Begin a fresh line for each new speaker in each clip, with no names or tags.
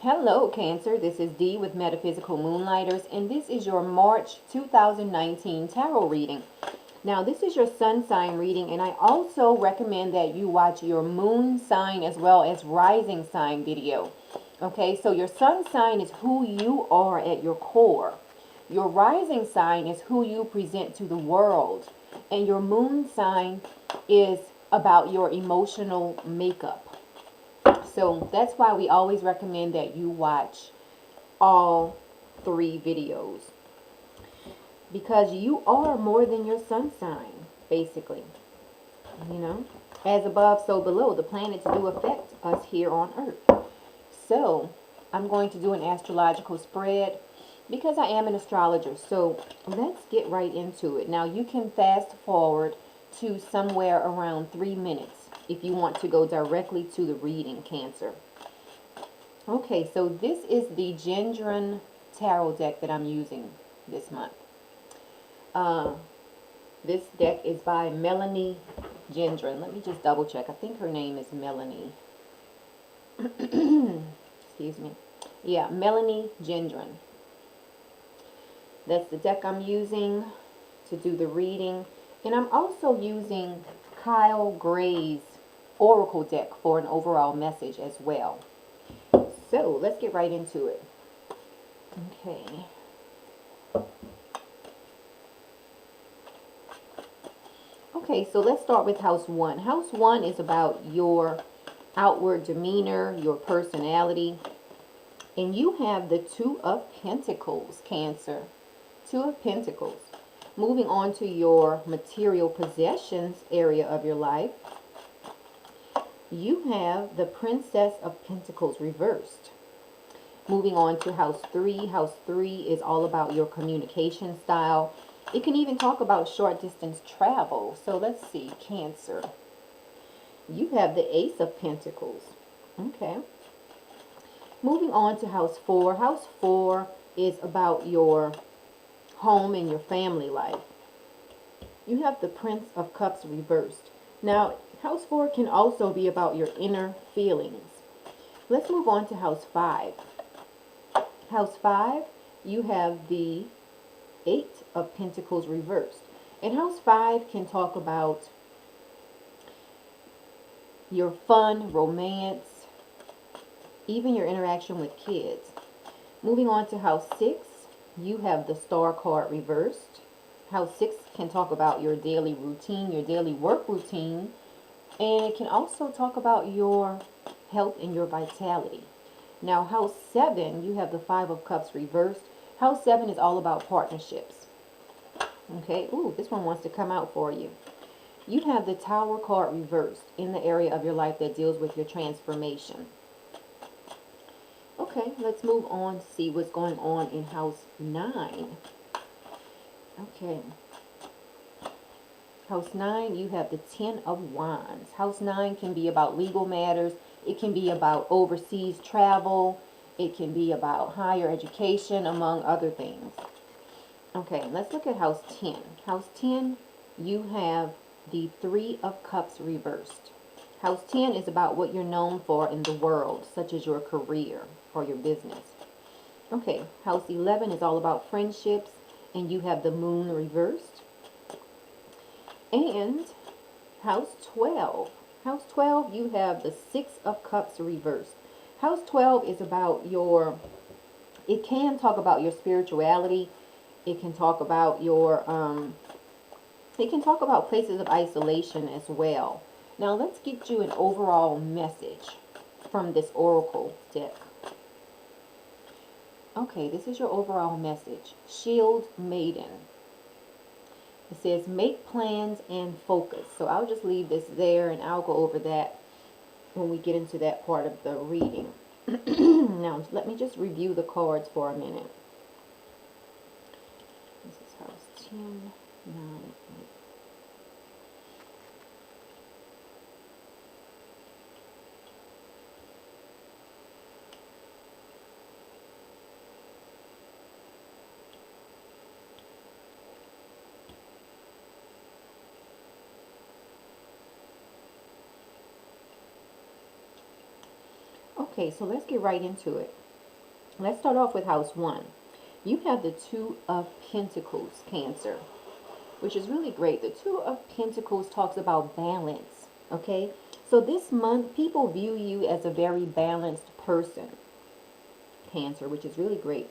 Hello, Cancer. This is Dee with Metaphysical Moonlighters, and this is your March 2019 tarot reading. Now, this is your sun sign reading, and I also recommend that you watch your moon sign as well as rising sign video. Okay, so your sun sign is who you are at your core. Your rising sign is who you present to the world, and your moon sign is about your emotional makeup. So that's why we always recommend that you watch all three videos, because you are more than your sun sign, basically. As above, so below. The planets do affect us here on Earth. So I'm going to do an astrological spread because I am an astrologer. So let's get right into it. Now you can fast forward to somewhere around 3 minutes if you want to go directly to the reading, Cancer. Okay, so this is the Gendron tarot deck that I'm using this month. This deck is by Melanie Gendron. Let me just double check. I think her name is Melanie. Excuse me. Yeah, Melanie Gendron. That's the deck I'm using to do the reading. And I'm also using Kyle Gray's Oracle deck for an overall message as well. So let's get right into it. Okay. Okay, so let's start with House 1. House 1 is about your outward demeanor, your personality. And you have the Two of Pentacles, Cancer. Two of Pentacles. Moving on to your material possessions area of your life, you have the Princess of Pentacles reversed. Moving on to House 3. House 3 is all about your communication style. It can even talk about short distance travel. So let's see, Cancer. You have the Ace of Pentacles. Okay. Moving on to House 4. House 4 is about your home and your family life. You have the Prince of Cups reversed. Now, House 4 can also be about your inner feelings. Let's move on to House 5. House 5, you have the Eight of Pentacles reversed. And House 5 can talk about your fun, romance, even your interaction with kids. Moving on to House 6, you have the Star card reversed. House 6 can talk about your daily routine, your daily work routine. And it can also talk about your health and your vitality. Now, House 7, you have the Five of Cups reversed. House 7 is all about partnerships. Okay, ooh, this one wants to come out for you. You have the Tower card reversed in the area of your life that deals with your transformation. Okay, let's move on to see what's going on in House 9. Okay. House 9, you have the Ten of Wands. House 9 can be about legal matters. It can be about overseas travel. It can be about higher education, among other things. Okay, let's look at House 10. House 10, you have the Three of Cups reversed. House 10 is about what you're known for in the world, such as your career or your business. Okay, House 11 is all about friendships, and you have the Moon reversed. And House 12. House 12, you have the Six of Cups reversed. House 12 is about it can talk about your spirituality. It can talk about it can talk about places of isolation as well. Now let's get you an overall message from this Oracle deck. Okay, this is your overall message. Shield Maiden. It says, make plans and focus. So I'll just leave this there, and I'll go over that when we get into that part of the reading. Now, let me just review the cards for a minute. This is House 10, 9, 8. Okay, so let's get right into it. Let's start off with house 1. You have the Two of Pentacles, Cancer, which is really great. The Two of Pentacles talks about balance, okay? So this month, people view you as a very balanced person, Cancer, which is really great.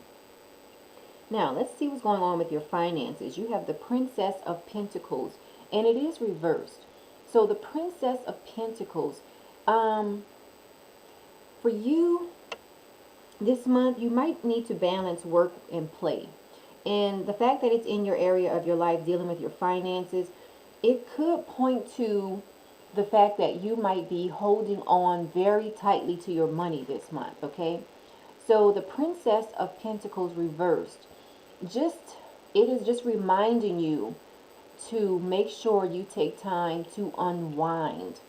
Now, let's see what's going on with your finances. You have the Princess of Pentacles, and it is reversed. So the Princess of Pentacles, for you, this month, you might need to balance work and play. And the fact that it's in your area of your life dealing with your finances, it could point to the fact that you might be holding on very tightly to your money this month, okay? So the Princess of Pentacles reversed, it is just reminding you to make sure you take time to unwind.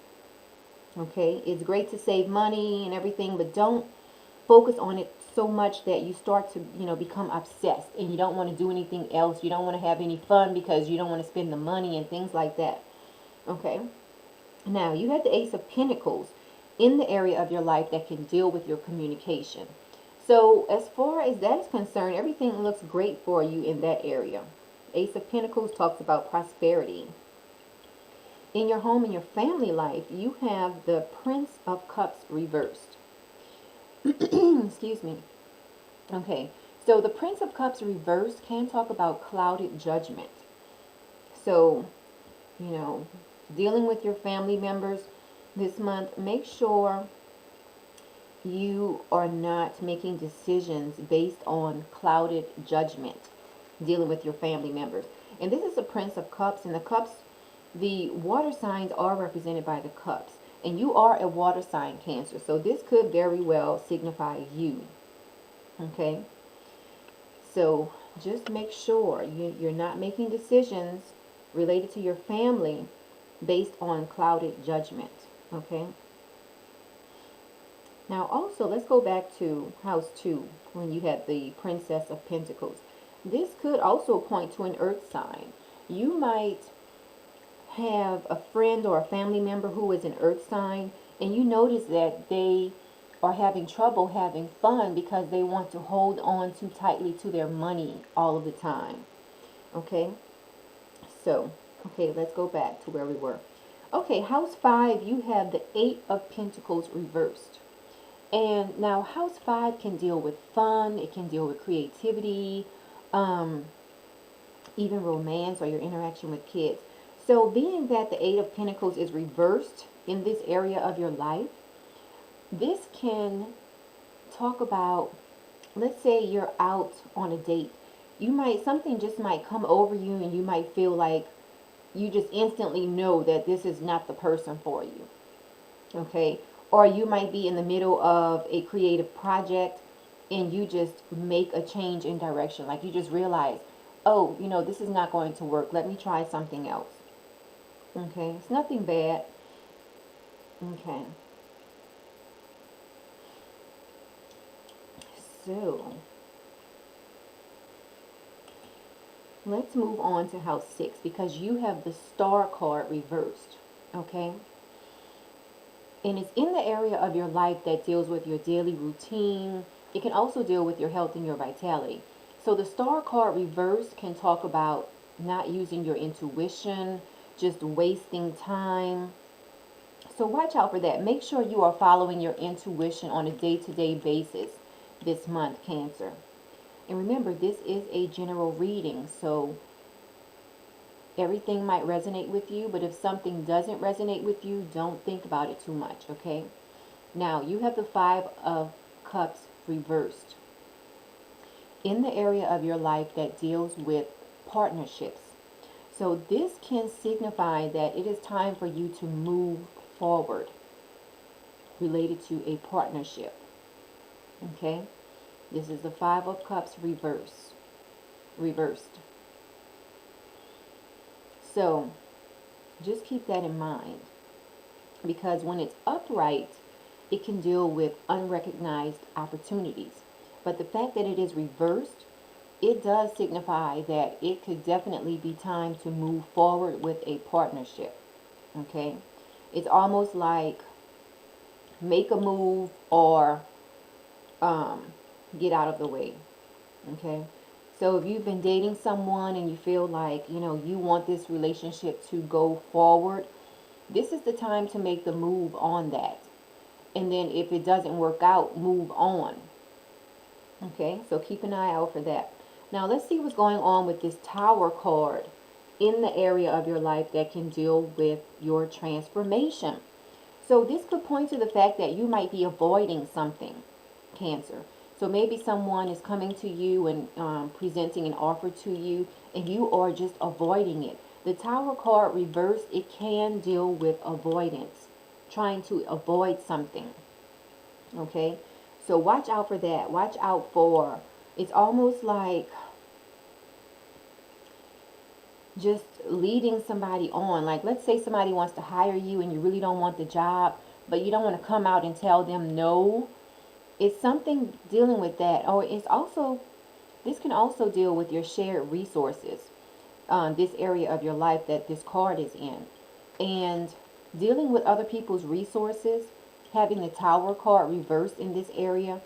Okay, it's great to save money and everything, but don't focus on it so much that you start to, become obsessed and you don't want to do anything else. You don't want to have any fun because you don't want to spend the money and things like that. Okay, now you have the Ace of Pentacles in the area of your life that can deal with your communication. So as far as that is concerned, everything looks great for you in that area. Ace of Pentacles talks about prosperity. In your home and your family life, you have the Prince of Cups reversed. Excuse me. Okay, so the Prince of Cups reversed can talk about clouded judgment. So, dealing with your family members this month, make sure you are not making decisions based on clouded judgment dealing with your family members. And this is the Prince of Cups, and the cups, the water signs are represented by the cups. And you are a water sign, Cancer, so this could very well signify you. Okay? So just make sure you're not making decisions related to your family based on clouded judgment. Okay? Now also, let's go back to house 2 when you had the Princess of Pentacles. This could also point to an earth sign. You might have a friend or a family member who is an earth sign, and you notice that they are having trouble having fun because they want to hold on too tightly to their money all of the time. Okay? So, okay, let's go back to where we were. Okay, house 5, you have the 8 of Pentacles reversed. And now house 5 can deal with fun, it can deal with creativity, even romance or your interaction with kids. So being that the 8 of Pentacles is reversed in this area of your life, this can talk about, let's say you're out on a date. Something just might come over you and you might feel like you just instantly know that this is not the person for you. Okay? Or you might be in the middle of a creative project and you just make a change in direction. Like you just realize, oh, this is not going to work. Let me try something else. Okay, it's nothing bad. Okay. So, let's move on to house 6 because you have the Star card reversed. Okay? And it's in the area of your life that deals with your daily routine. It can also deal with your health and your vitality. So the Star card reverse can talk about not using your intuition, just wasting time. So watch out for that. Make sure you are following your intuition on a day-to-day basis this month, Cancer. And remember, this is a general reading, so everything might resonate with you, but if something doesn't resonate with you, don't think about it too much, okay? Now, you have the 5 of Cups reversed in the area of your life that deals with partnerships. So this can signify that it is time for you to move forward related to a partnership, okay? This is the 5 of Cups reversed. So, just keep that in mind. Because when it's upright, it can deal with unrecognized opportunities. But the fact that it is reversed, it does signify that it could definitely be time to move forward with a partnership. Okay? It's almost like make a move or get out of the way. Okay. So if you've been dating someone and you feel like, you want this relationship to go forward, this is the time to make the move on that. And then if it doesn't work out, move on. Okay, so keep an eye out for that. Now let's see what's going on with this Tower card in the area of your life that can deal with your transformation. So this could point to the fact that you might be avoiding something, Cancer. So maybe someone is coming to you and presenting an offer to you, and you are just avoiding it. The Tower card reversed, it can deal with avoidance, trying to avoid something. Okay, so watch out for that. Watch out for, it's almost like just leading somebody on. Like, let's say somebody wants to hire you and you really don't want the job, but you don't want to come out and tell them no. It's something dealing with that. Or it's also, this can also deal with your shared resources, this area of your life that this card is in. And dealing with other people's resources, having the Tower card reversed in this area,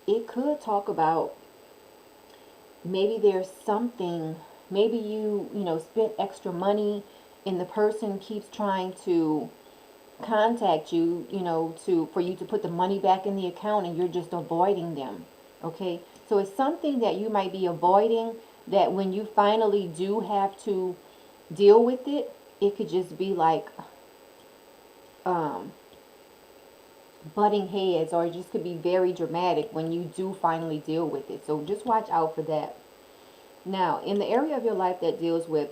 it could talk about maybe there's something, maybe you spent extra money and the person keeps trying to contact you, for you to put the money back in the account, and you're just avoiding them. Okay, so it's something that you might be avoiding, that when you finally do have to deal with it, it could just be like butting heads, or it just could be very dramatic when you do finally deal with it. So just watch out for that. Now, in the area of your life that deals with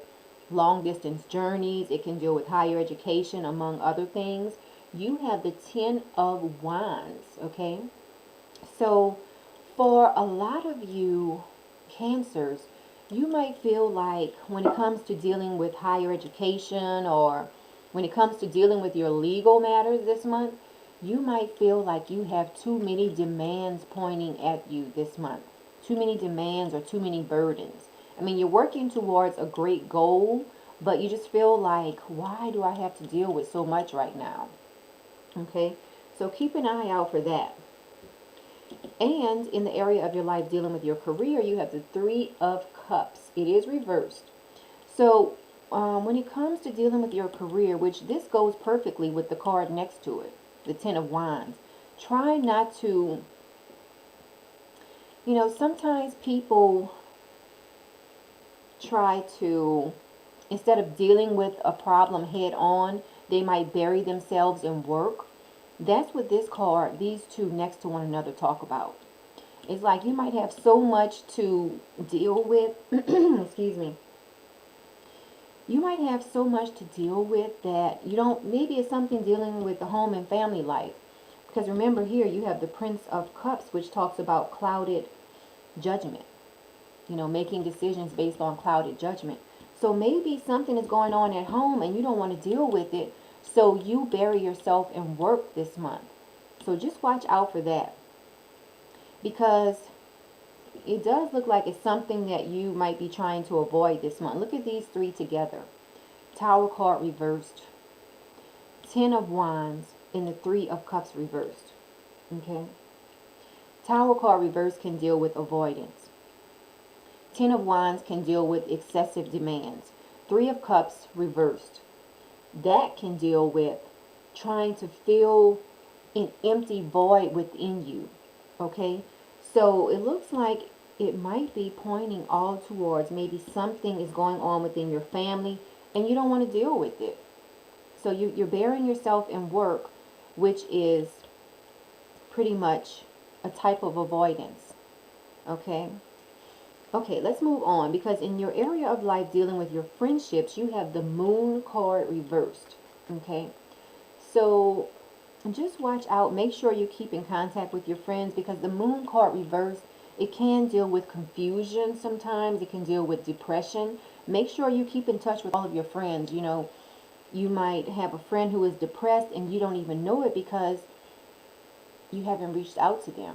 long distance journeys, it can deal with higher education, among other things. You have the Ten of Wands, okay? So for a lot of you Cancers, you might feel like when it comes to dealing with higher education, or when it comes to dealing with your legal matters this month, you might feel like you have too many demands pointing at you this month. Too many demands or too many burdens. I mean, you're working towards a great goal, but you just feel like, why do I have to deal with so much right now? Okay, so keep an eye out for that. And in the area of your life dealing with your career, you have the Three of Cups. It is reversed. So when it comes to dealing with your career, which this goes perfectly with the card next to it, the Ten of Wands, try not to, sometimes people try to, instead of dealing with a problem head on, they might bury themselves in work. That's what this card, these two next to one another, talk about. It's like you might have so much to deal with. Excuse me. You might have so much to deal with that you don't, maybe it's something dealing with the home and family life. Because remember, here you have the Prince of Cups, which talks about clouded judgment. Making decisions based on clouded judgment. So maybe something is going on at home and you don't want to deal with it. So you bury yourself in work this month. So just watch out for that. Because it does look like it's something that you might be trying to avoid this month. Look at these three together. Tower card reversed. Ten of Wands and the Three of Cups reversed. Okay. Tower card reversed can deal with avoidance. Ten of Wands can deal with excessive demands. Three of Cups reversed. That can deal with trying to fill an empty void within you. Okay? So it looks like it might be pointing all towards maybe something is going on within your family and you don't want to deal with it. So you're burying yourself in work, which is pretty much a type of avoidance. Okay? Okay, let's move on, because in your area of life dealing with your friendships, you have the Moon card reversed. Okay, so just watch out. Make sure you keep in contact with your friends, because the Moon card reversed, it can deal with confusion sometimes. It can deal with depression. Make sure you keep in touch with all of your friends. You might have a friend who is depressed and you don't even know it because you haven't reached out to them.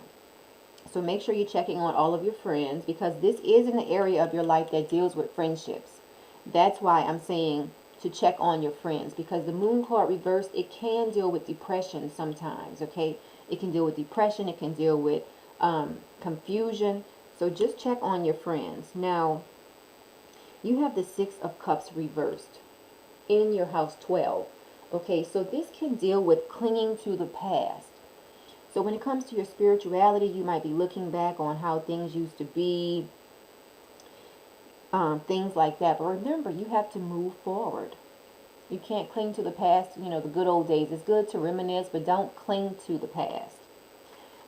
So make sure you're checking on all of your friends, because this is in the area of your life that deals with friendships. That's why I'm saying to check on your friends, because the Moon card reversed, it can deal with depression sometimes, okay? It can deal with depression. It can deal with confusion. So just check on your friends. Now, you have the Six of Cups reversed in your house 12. Okay, so this can deal with clinging to the past. So when it comes to your spirituality, you might be looking back on how things used to be, things like that. But remember, you have to move forward. You can't cling to the past, you know, the good old days. It's good to reminisce, but don't cling to the past.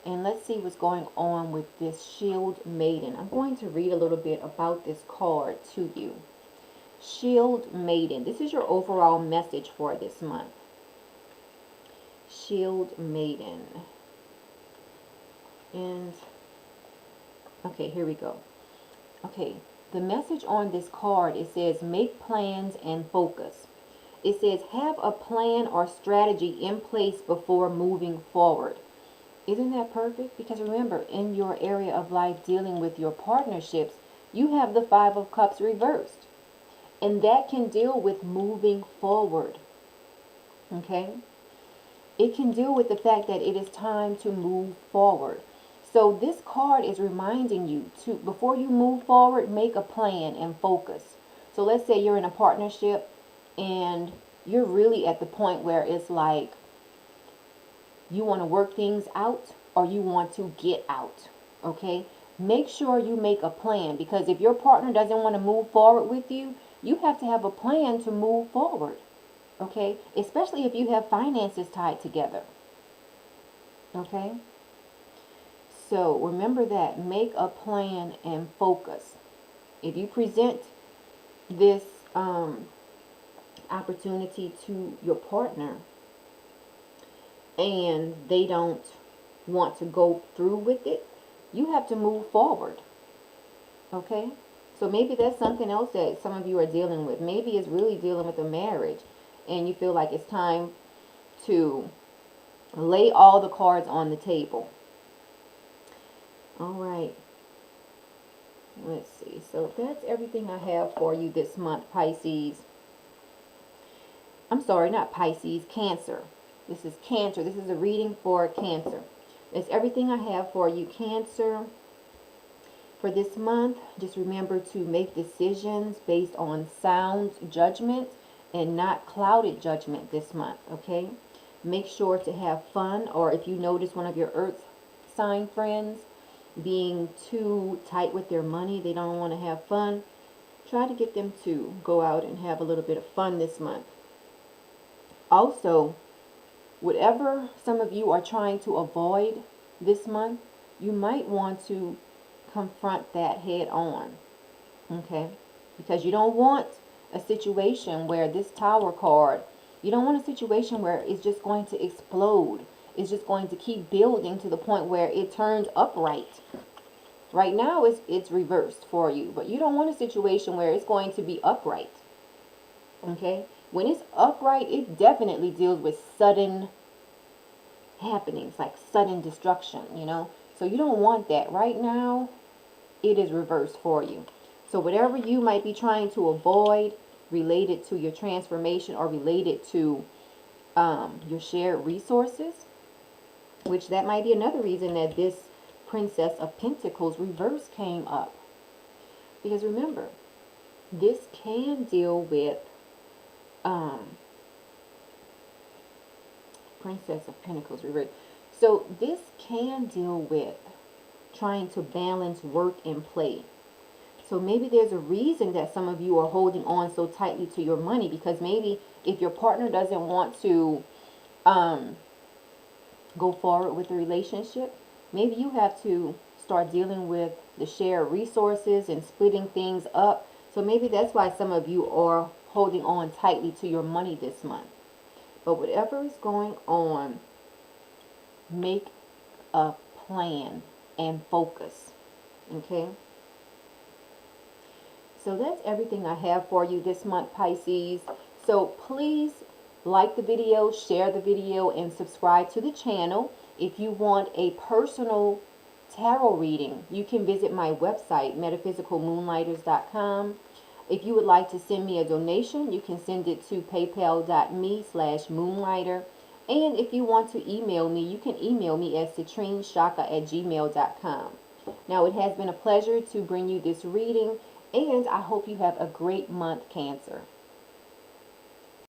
And let's see what's going on with this Shield Maiden. I'm going to read a little bit about this card to you. Shield Maiden. This is your overall message for this month. Shield Maiden. And, okay, here we go. Okay, the message on this card, it says, make plans and focus. It says, have a plan or strategy in place before moving forward. Isn't that perfect? Because remember, in your area of life dealing with your partnerships, you have the Five of Cups reversed. And that can deal with moving forward. Okay? It can deal with the fact that it is time to move forward. So this card is reminding you to, before you move forward, make a plan and focus. So let's say you're in a partnership and you're really at the point where it's like, you want to work things out or you want to get out. Okay? Make sure you make a plan, because if your partner doesn't want to move forward with you, you have to have a plan to move forward. Okay? Especially if you have finances tied together. Okay? So remember that. Make a plan and focus. If you present this opportunity to your partner and they don't want to go through with it, you have to move forward. Okay? So maybe that's something else that some of you are dealing with. Maybe it's really dealing with a marriage and you feel like it's time to lay all the cards on the table. All right. Let's see. So that's everything I have for you this month, Pisces. I'm sorry, not Pisces, Cancer. This is Cancer. This is a reading for Cancer. That's everything I have for you, Cancer. For this month, just remember to make decisions based on sound judgment and not clouded judgment this month, okay? Make sure to have fun, or if you notice one of your earth sign friends being too tight with their money, they don't want to have fun, try to get them to go out and have a little bit of fun this month. Also, whatever some of you are trying to avoid this month, you might want to confront that head on, okay? Because you don't want a situation where this Tower card, you don't want a situation where it's just going to explode. It's just going to keep building to the point where it turns upright. Right now, it's reversed for you, but you don't want a situation where it's going to be upright, okay? When it's upright, it definitely deals with sudden happenings, like sudden destruction, you know? So you don't want that. Right now, it is reversed for you. So whatever you might be trying to avoid related to your transformation or related to your shared resources, which that might be another reason that this Princess of Pentacles reverse came up. Because remember, this can deal with Princess of Pentacles reverse. So this can deal with trying to balance work and play. So maybe there's a reason that some of you are holding on so tightly to your money, because maybe if your partner doesn't want to go forward with the relationship, maybe you have to start dealing with the shared resources and splitting things up. So maybe that's why some of you are holding on tightly to your money this month. But whatever is going on, make a plan and focus. Okay? So that's everything I have for you this month, Pisces. So please like the video, share the video, and subscribe to the channel. If you want a personal tarot reading, you can visit my website, metaphysicalmoonlighters.com. If you would like to send me a donation, you can send it to paypal.me/moonlighter. And if you want to email me, you can email me at citrinechaka@gmail.com. Now, it has been a pleasure to bring you this reading, and I hope you have a great month, Cancer.